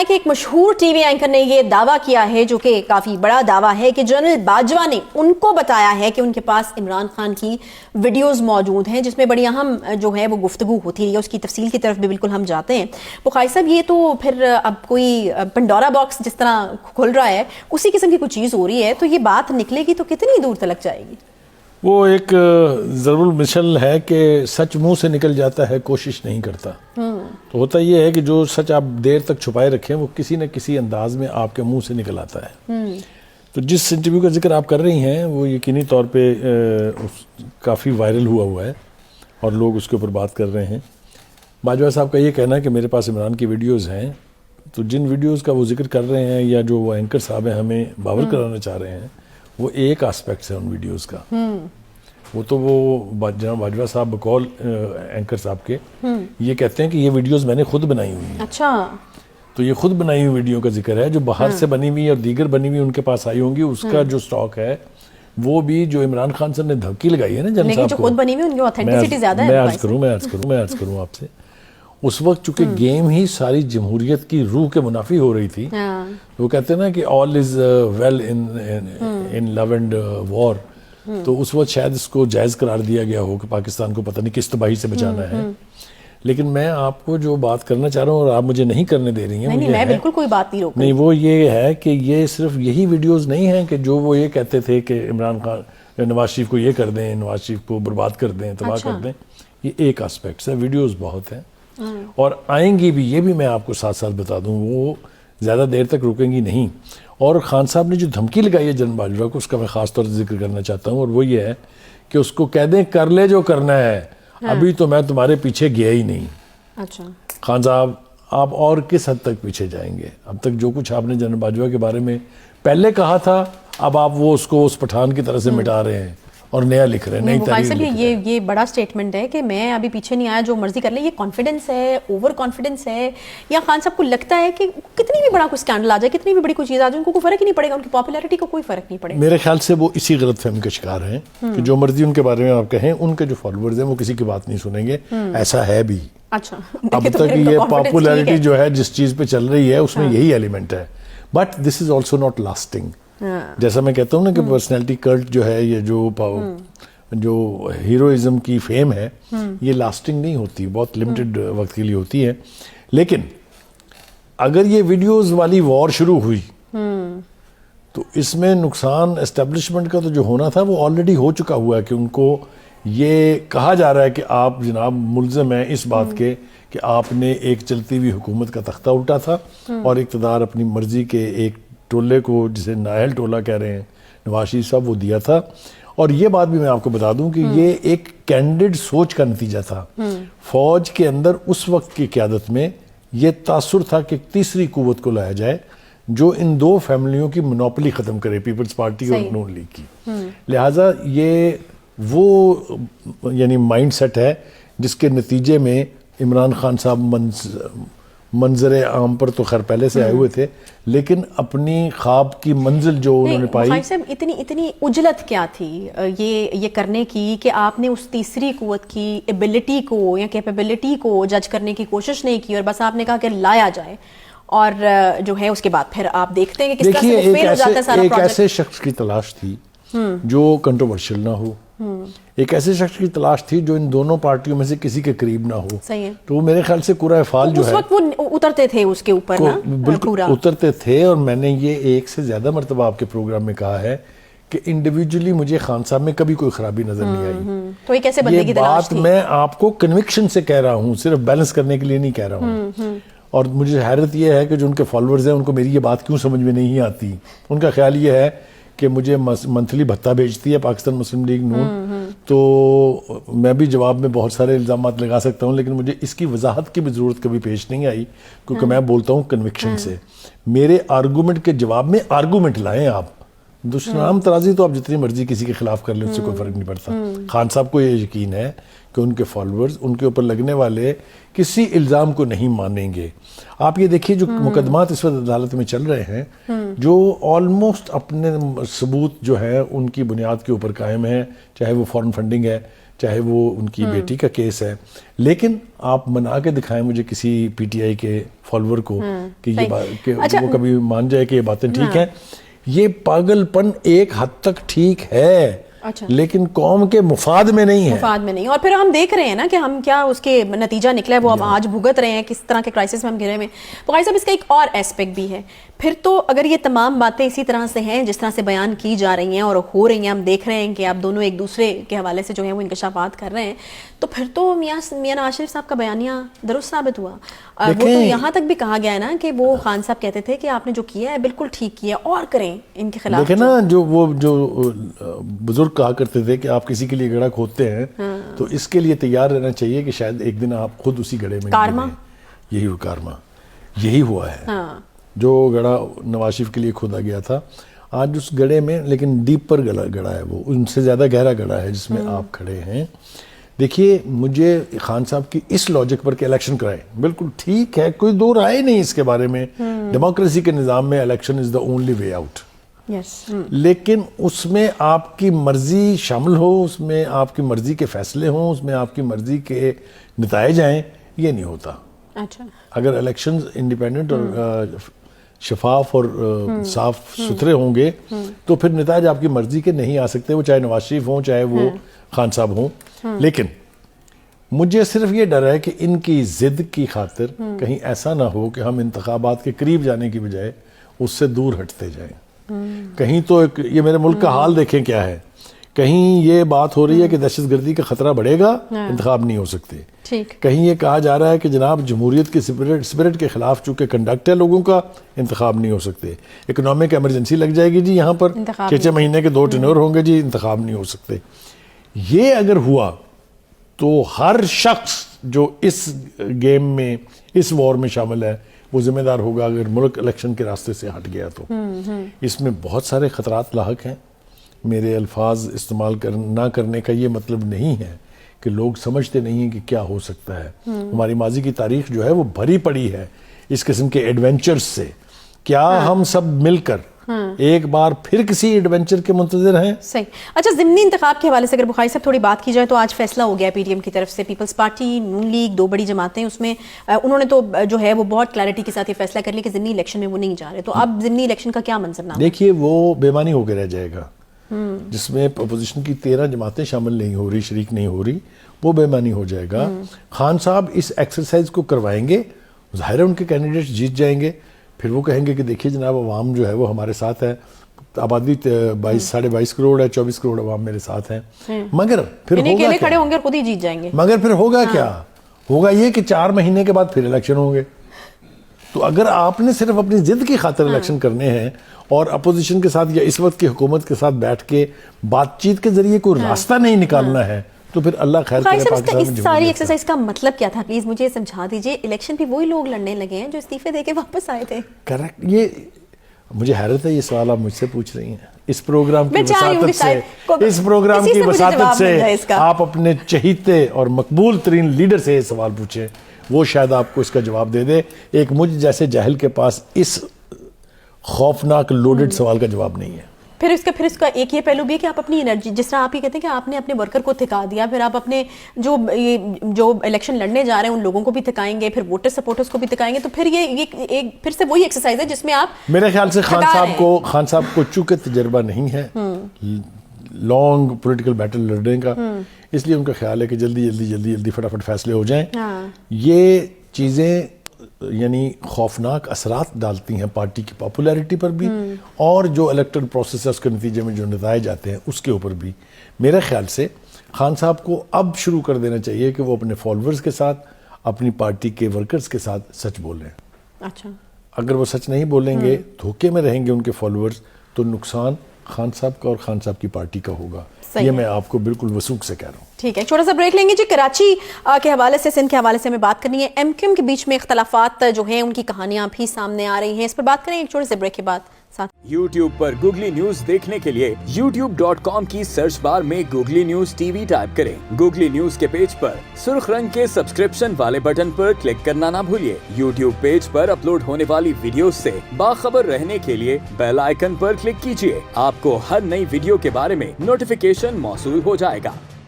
ہے کہ ایک مشہور ٹی وی اینکر نے یہ دعویٰ کیا ہے جو کہ کافی بڑا دعویٰ ہے کہ جنرل باجوہ نے ان کو بتایا ہے کہ ان کے پاس عمران خان کی ویڈیوز موجود ہیں جس میں بڑی اہم جو ہے وہ گفتگو ہوتی ہے. اس کی تفصیل کی طرف بھی بالکل ہم جاتے ہیں. بخاری صاحب یہ تو پھر اب کوئی پنڈورا باکس جس طرح کھل رہا ہے اسی قسم کی کوئی چیز ہو رہی ہے, تو یہ بات نکلے گی تو کتنی دور تلک جائے گی؟ وہ ایک ضرب المثل ہے کہ سچ منہ سے نکل جاتا ہے کوشش نہیں کرتا. تو ہوتا یہ ہے کہ جو سچ آپ دیر تک چھپائے رکھیں وہ کسی نہ کسی انداز میں آپ کے منہ سے نکل آتا ہے. تو جس انٹرویو کا ذکر آپ کر رہی ہیں وہ یقینی طور پہ کافی وائرل ہوا ہے اور لوگ اس کے اوپر بات کر رہے ہیں. باجوہ صاحب کا یہ کہنا ہے کہ میرے پاس عمران کی ویڈیوز ہیں, تو جن ویڈیوز کا وہ ذکر کر رہے ہیں یا جو وہ اینکر صاحب ہیں ہمیں باور کرانا چاہ رہے ہیں وہ ایک آسپیکٹس ہے ان ویڈیوز کا. وہ تو وہ جناب باجوہ صاحب بقول اینکر صاحب کے یہ کہتے ہیں کہ یہ ویڈیوز میں نے خود بنائی ہوئی ہیں. اچھا, تو یہ خود بنائی ہوئی ویڈیو کا ذکر ہے جو باہر سے بنی ہوئی اور دیگر بنی ہوئی ان کے پاس آئی ہوں گی. اس کا جو سٹاک ہے وہ بھی جو عمران خان صاحب نے دھمکی لگائی ہے نا جنرل صاحب کو, خود بنی ہوئی ان کی اوتھینٹسٹی زیادہ ہے. میں عرض کروں آپ سے, اس وقت چونکہ گیم ہی ساری جمہوریت کی روح کے منافی ہو رہی تھی. وہ کہتے ہیں نا کہ آل از well in love and war, تو اس وقت شاید اس کو جائز قرار دیا گیا ہو کہ پاکستان کو پتہ نہیں کس تباہی سے بچانا ہے. لیکن میں آپ کو جو بات کرنا چاہ رہا ہوں اور آپ مجھے نہیں کرنے دے رہی ہیں, میں بالکل کوئی بات نہیں روک رہی. نہیں, وہ یہ ہے کہ یہ صرف یہی ویڈیوز نہیں ہیں کہ جو وہ یہ کہتے تھے کہ عمران خان نواز شریف کو یہ کر دیں, نواز شریف کو برباد کر دیں, تباہ کر دیں. یہ ایک آسپیکٹس ہے, ویڈیوز بہت ہیں اور آئیں گی بھی. یہ بھی میں آپ کو ساتھ ساتھ بتا دوں وہ زیادہ دیر تک رکیں گی نہیں. اور خان صاحب نے جو دھمکی لگائی ہے جنرل باجوہ کو, اس کا میں خاص طور سے ذکر کرنا چاہتا ہوں, اور وہ یہ ہے کہ اس کو کہہ دیں کر لے جو کرنا ہے, ابھی تو میں تمہارے پیچھے گیا ہی نہیں. اچھا خان صاحب آپ اور کس حد تک پیچھے جائیں گے؟ اب تک جو کچھ آپ نے جنرل باجوہ کے بارے میں پہلے کہا تھا, اب آپ وہ اس کو اس پٹھان کی طرح سے مٹا رہے ہیں اور نیا لکھ رہے ہیں, نئی تحریر لکھ رہے ہیں. یہ بڑا سٹیٹمنٹ ہے کہ میں ابھی پیچھے نہیں آیا, جو مرضی کر لیں. یہ کانفیڈنس ہے, اوور کانفیڈنس ہے, یا خان صاحب کو لگتا ہے کہ کتنی بھی بڑا کوئی اسکینڈل آ جائے, کتنی بھی بڑی کوئی چیز آ جائے, ان کو کوئی فرق ہی نہیں پڑے گا, ان کی پاپولیرٹی کو کوئی فرق نہیں پڑے گا؟ میرے خیال سے وہ اسی غلط فہمی کا شکار ہیں کہ جو مرضی ان کے بارے میں آپ کہیں, ان کے جو فالوورز ہیں وہ کسی کی بات نہیں سنیں گے. ایسا ہے بھی. اچھا, اب تک یہ پاپولیرٹی جو ہے جس چیز پہ چل رہی ہے اس میں یہی ایلیمنٹ ہے, but this is also not lasting. جیسا میں کہتا ہوں نا کہ پرسنالٹی کلٹ جو ہے, یہ جو ہیروئزم کی فیم ہے, یہ لاسٹنگ نہیں ہوتی, بہت لمیٹڈ وقت کے لیے ہوتی ہے. لیکن اگر یہ ویڈیوز والی وار شروع ہوئی تو اس میں نقصان اسٹیبلشمنٹ کا تو جو ہونا تھا وہ آلریڈی ہو چکا ہوا ہے کہ ان کو یہ کہا جا رہا ہے کہ آپ جناب ملزم ہیں اس بات کے کہ آپ نے ایک چلتی ہوئی حکومت کا تختہ الٹا تھا اور اقتدار اپنی مرضی کے ایک ٹولے کو, جسے نااہل ٹولہ کہہ رہے ہیں نواز شریف صاحب, وہ دیا تھا. اور یہ بات بھی میں آپ کو بتا دوں کہ یہ ایک کینڈیڈ سوچ کا نتیجہ تھا. فوج کے اندر اس وقت کی قیادت میں یہ تاثر تھا کہ تیسری قوت کو لایا جائے جو ان دو فیملیوں کی منوپلی ختم کرے, پیپلز پارٹی اور نون لیگ کی. لہٰذا یہ وہ یعنی مائنڈ سیٹ ہے جس کے نتیجے میں عمران خان صاحب منظر عام پر تو خیر پہلے سے آئے ہوئے تھے, لیکن اپنی خواب کی منزل جو انہوں نے پائی. اتنی اجلت کیا تھی یہ کرنے کی کہ آپ نے اس تیسری قوت کی ایبلٹی کو یا کیپیبلٹی کو جج کرنے کی کوشش نہیں کی, اور بس آپ نے کہا کہ لایا جائے, اور جو ہے اس کے بعد پھر آپ دیکھتے ہیں کہ کس طرح سے فیل ہو جاتا ہے سارا پروجیکٹ. ایک ایسے شخص کی تلاش تھی جو کنٹروورشل نہ ہو, ایک ایسے شخص کی تلاش تھی جو ان دونوں پارٹیوں میں سے کسی کے قریب نہ ہو. تو وہ میرے خیال سے قرہ فال جو ہے اس وقت وہ اترتے تھے اس کے اوپر نا, بالکل اترتے تھے. اور میں نے یہ ایک سے زیادہ مرتبہ آپ کے پروگرام میں کہا ہے کہ انڈیویجولی مجھے خان صاحب میں کبھی کوئی خرابی نظر نہیں آئی. تو ایک ایسے بندے کی تلاش تھی. یہ بات میں آپ کو کنوکشن سے کہہ رہا ہوں, صرف بیلنس کرنے کے لیے نہیں کہہ رہا ہوں. اور مجھے حیرت یہ ہے کہ جو ان کے فالوورز ہیں ان کو میری یہ بات کیوں سمجھ میں نہیں آتی. ان کا خیال یہ ہے کہ مجھے منتھلی بھتہ بھیجتی ہے پاکستان مسلم لیگ نون, تو میں بھی جواب میں بہت سارے الزامات لگا سکتا ہوں, لیکن مجھے اس کی وضاحت کی بھی ضرورت کبھی پیش نہیں آئی کیونکہ میں بولتا ہوں کنوکشن سے. میرے آرگومنٹ کے جواب میں آرگومنٹ لائیں آپ. دشنام ترازی تو آپ جتنی مرضی کسی کے خلاف کر لیں, اس سے کوئی فرق نہیں پڑتا. خان صاحب کو یہ یقین ہے کہ ان کے فالوورز ان کے اوپر لگنے والے کسی الزام کو نہیں مانیں گے. آپ یہ دیکھیے جو مقدمات اس وقت عدالت میں چل رہے ہیں جو آلموسٹ اپنے ثبوت جو ہے ان کی بنیاد کے اوپر قائم ہیں, چاہے وہ فارن فنڈنگ ہے, چاہے وہ ان کی بیٹی کا کیس ہے. لیکن آپ منا کے دکھائیں مجھے کسی پی ٹی آئی کے فالوور کو کہ یہ بات کہ وہ کبھی مان جائے کہ یہ باتیں ٹھیک ہیں. یہ پاگل پن ایک حد تک ٹھیک ہے لیکن قوم کے مفاد میں نہیں ہے. مفاد میں نہیں. اور پھر ہم دیکھ رہے ہیں نا کہ ہم کیا اس کے نتیجہ نکلا ہے وہ ہم آج بھگت رہے ہیں, کس طرح کے کرائسس میں ہم گرے ہوئے ہیں. بغیر صاحب اس کا ایک اور ایسپیکٹ بھی ہے. پھر تو اگر یہ تمام باتیں اسی طرح سے ہیں جس طرح سے بیان کی جا رہی ہیں اور ہو رہی ہیں, ہم دیکھ رہے ہیں کہ آپ دونوں ایک دوسرے کے حوالے سے جو ہیں وہ انکشافات کر رہے ہیں, تو پھر تو میاں نواز شریف صاحب کا بیانیہ درست ثابت ہوا. وہ تو یہاں تک بھی کہا گیا ہے نا کہ وہ خان صاحب کہتے تھے کہ آپ نے جو کیا ہے بالکل ٹھیک کیا, اور کریں ان کے خلاف. دیکھیں نا جو بزرگ کہا کرتے تھے کہ آپ کسی کے لیے گڑھا کھودتے ہیں تو اس کے لیے تیار رہنا چاہیے کہ شاید ایک دن آپ خود اسی گڑھے میں کارما, یہی ہوا ہے. جو گڑھا نواز شریف کے لیے کھودا گیا تھا آج اس گڑھے میں, لیکن ڈیپ پر گڑھا ہے, وہ ان سے زیادہ گہرا گڑھا ہے جس میں آپ کھڑے ہیں. دیکھیے مجھے خان صاحب کی اس لاجک پر کہ الیکشن کرائیں بالکل ٹھیک ہے, کوئی دو رائے نہیں اس کے بارے میں. ڈیموکریسی کے نظام میں election is the only way out. لیکن اس میں آپ کی مرضی شامل ہو, اس میں آپ کی مرضی کے فیصلے ہوں, اس میں آپ کی مرضی کے نتائج آئیں, یہ نہیں ہوتا. اگر الیکشنز انڈیپینڈنٹ اور شفاف اور صاف ستھرے ہوں گے تو پھر نتائج آپ کی مرضی کے نہیں آ سکتے, وہ چاہے نواز شریف ہوں چاہے وہ خان صاحب ہوں. لیکن مجھے صرف یہ ڈر ہے کہ ان کی ضد کی خاطر کہیں ایسا نہ ہو کہ ہم انتخابات کے قریب جانے کی بجائے اس سے دور ہٹتے جائیں. کہیں تو یہ میرے ملک کا حال دیکھیں کیا ہے, کہیں یہ بات ہو رہی ہے کہ دہشت گردی کا خطرہ بڑھے گا, انتخاب نہیں ہو سکتے. کہیں یہ کہا جا رہا ہے کہ جناب جمہوریت کی سپرٹ کے خلاف چونکہ کنڈکٹ ہے لوگوں کا, انتخاب نہیں ہو سکتے. اکنامک ایمرجنسی لگ جائے گی جی, یہاں پر 6 مہینے کے 2 ٹینور ہوں گے جی, انتخاب نہیں ہو سکتے. یہ اگر ہوا تو ہر شخص جو اس گیم میں اس وار میں شامل ہے وہ ذمہ دار ہوگا اگر ملک الیکشن کے راستے سے ہٹ گیا تو. اس میں بہت سارے خطرات لاحق ہیں. میرے الفاظ استعمال نہ کرنے کا یہ مطلب نہیں ہے کہ لوگ سمجھتے نہیں ہیں کہ کیا ہو سکتا ہے. ہماری ماضی کی تاریخ جو ہے وہ بھری پڑی ہے اس قسم کے ایڈونچرز سے. کیا ہم سب مل کر ایک بار پھر کسی ایڈونچر کے منتظر ہیں؟ صحیح. اچھا, ضمنی انتخاب کے حوالے سے اگر بخاری صاحب تھوڑی بات کی جائے تو آج فیصلہ ہو گیا پی ٹی ایم کی طرف سے. پیپلز پارٹی, نون لیگ, 2 بڑی جماعتیں, اس میں انہوں نے تو جو ہے وہ بہت کلیئرٹی کے ساتھ یہ فیصلہ کر لیا کہ ضمنی الیکشن میں وہ نہیں جا رہے. تو اب ضمنی الیکشن کا کیا منظر نام؟ دیکھیے وہ بے معنی ہو کے رہ جائے گا جس میں اپوزیشن کی 13 جماعتیں شامل نہیں ہو رہی, شریک نہیں ہو رہی, وہ بے معنی ہو جائے گا. خان صاحب اس ایکسرسائز کو کروائیں گے, ظاہر ہے ان کے کینڈیڈیٹ جیت جائیں گے, پھر وہ کہیں گے کہ دیکھیے جناب عوام جو ہے وہ ہمارے ساتھ ہے, آبادی 22.5 کروڑ ہے, 24 کروڑ عوام میرے ساتھ ہیں. مگر پھر ہوگا کیا؟ کھڑے ہوں گے اور خود ہی جیت جائیں گے. مگر پھر ہوگا کیا؟ ہوگا یہ کہ 4 مہینے کے بعد پھر الیکشن ہوں گے. تو اگر آپ نے صرف اپنی ضد کی خاطر الیکشن کرنے ہیں اور اپوزیشن کے ساتھ یا اس وقت کی حکومت کے ساتھ بیٹھ کے بات چیت کے ذریعے کوئی راستہ نہیں نکالنا ہے تو پھر اللہ خیر کرے. پاکستان میں اس ساری ایکسرسائز کا مطلب کیا تھا, پلیز مجھے سمجھا دیجئے. الیکشن بھی وہی لوگ لڑنے لگے ہیں جو استعفے دے کے واپس آئے تھے. کریکٹ. یہ مجھے حیرت ہے یہ سوال آپ مجھ سے پوچھ رہی ہیں اس پروگرام کی وساطت سے آپ اپنے چہیتے اور مقبول ترین لیڈر سے یہ سوال پوچھیں, وہ شاید آپ کو اس کا جواب دے دے. ایک مجھ جیسے جاہل کے پاس اس خوفناک لوڈڈ سوال کا جواب نہیں ہے. پھر اس کا ایک یہ پہلو بھی ہے کہ آپ اپنی انرجی, جس طرح آپ یہ کہتے ہیں کہ آپ نے اپنے ورکر کو تھکا دیا, پھر آپ اپنے جو الیکشن لڑنے جا رہے ہیں ان لوگوں کو بھی تھکائیں گے, پھر ووٹر سپورٹرز کو بھی تھکائیں گے. تو پھر یہ پھر سے وہی ایکسرسائز ہے جس میں آپ میرے خیال سے خان صاحب کو چونکہ تجربہ نہیں ہے لانگ پولیٹیکل بیٹل لڑنے کا, اس لیے ان کا خیال ہے کہ جلدی فٹافٹ فیصلے ہو جائیں. یہ چیزیں یعنی خوفناک اثرات ڈالتی ہیں پارٹی کی پاپولیرٹی پر بھی اور جو الیکٹرل پروسیس ہے اس کے نتیجے میں جو نتائج آتے ہیں اس کے اوپر بھی. میرے خیال سے خان صاحب کو اب شروع کر دینا چاہیے کہ وہ اپنے فالوورز کے ساتھ, اپنی پارٹی کے ورکرز کے ساتھ سچ بولیں. اچھا, اگر وہ سچ نہیں بولیں گے, دھوکے میں رہیں گے ان کے فالوورز, تو نقصان خان صاحب کا اور خان صاحب کی پارٹی کا ہوگا. یہ میں آپ کو بالکل وثوق سے کہہ رہا ہوں. ٹھیک ہے, چھوٹا سا بریک لیں گے جی. کراچی کے حوالے سے, سندھ کے حوالے سے ہمیں بات کرنی ہے. ایم کیو ایم کے بیچ میں اختلافات جو ہیں ان کی کہانیاں بھی سامنے آ رہی ہیں, اس پر بات کریں گے ایک چھوٹے سے بریک کے بعد. یوٹیوب پر گوگلی نیوز دیکھنے کے لیے youtube.com کی سرچ بار میں googly news T V type کریں. گوگلی نیوز کے پیج پر سرخ رنگ کے سبسکرپشن والے بٹن پر کلک کرنا نہ بھولیے. یوٹیوب پیج پر اپلوڈ ہونے والی ویڈیوز سے باخبر رہنے کے لیے بیل آئیکن پر کلک کیجیے. آپ کو ہر نئی ویڈیو کے بارے میں نوٹیفیکیشن موصول ہو جائے گا.